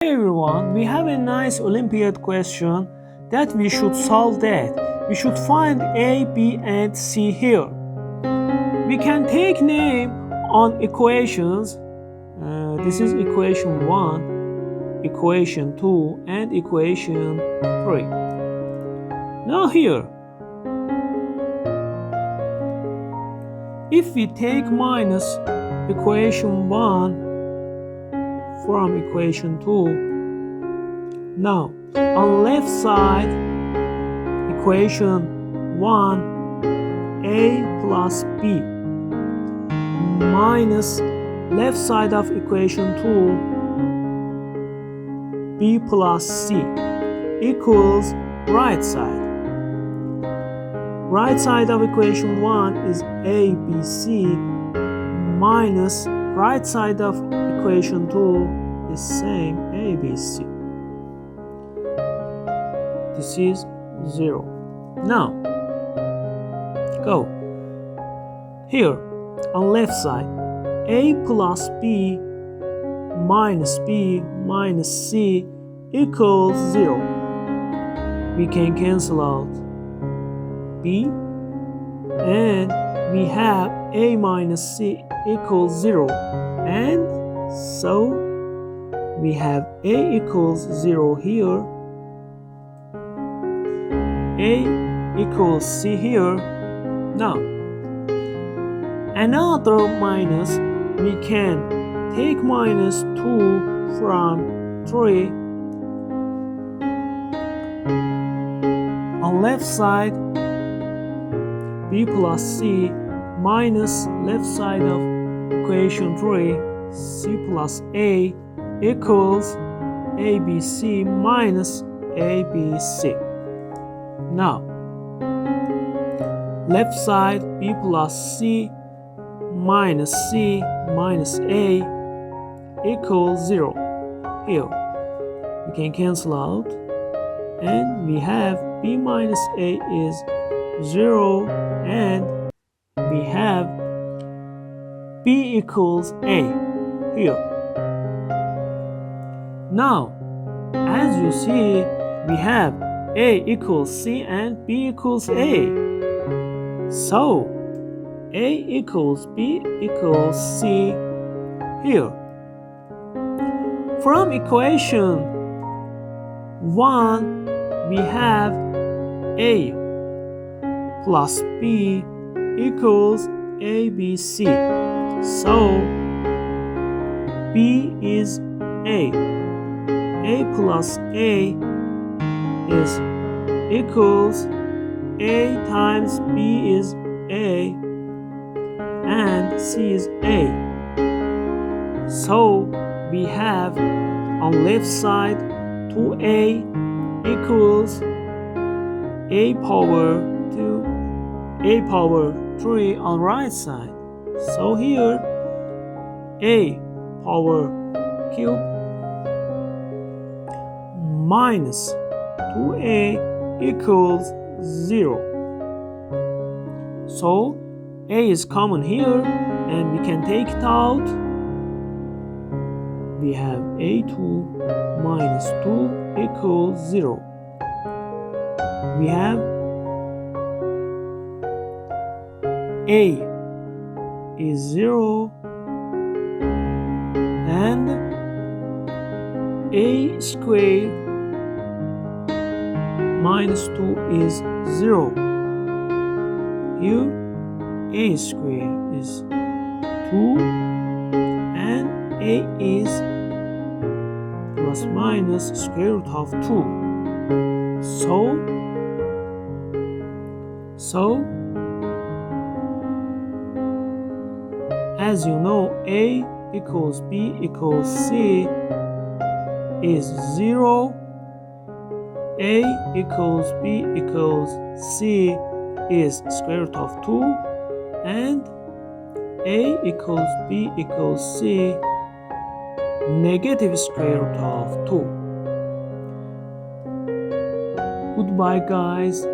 Hey everyone, we have a nice Olympiad question that we should solve that. We should find A, B and C here. We can take name on equations. This is equation 1, equation 2 and equation 3. Now here, if we take minus equation 1 from equation 2. Now, on left side, equation 1, A plus B, minus left side of equation 2, B plus C, equals right side. Right side of equation 1 is A, B, C, minus right side of equation 2 is same A, B, C. This is 0. Now, go. Here, on left side, A plus B minus C equals 0. We can cancel out B, and we have A minus C equals 0. And so we have A equals 0 here, A equals C here. Now, another minus, we can take minus 2 from 3. On left side, B plus C minus left side of equation 3, C plus A equals ABC minus ABC. Now, left side B plus C minus A equals 0. Here, we can cancel out, and we have B minus A is 0, and we have B equals A here. Now, as you see, we have A equals C and B equals A. So, A equals B equals C here. From equation 1, we have A plus B equals ABC. So, B is A. A plus A is equals A times B is A, and C is A. So, we have on left side 2A equals A power 2, A power 3 on right side. So here, A power cube minus 2A equals 0. So A is common here, and we can take it out. We have A2 minus 2 equals 0. We have A is 0, and A squared minus 2 is 0. Here, A squared is 2, and A is plus minus square root of 2. So, as you know, A equals B equals C is 0. A equals B equals C is square root of 2, and A equals B equals C negative square root of 2. Goodbye guys.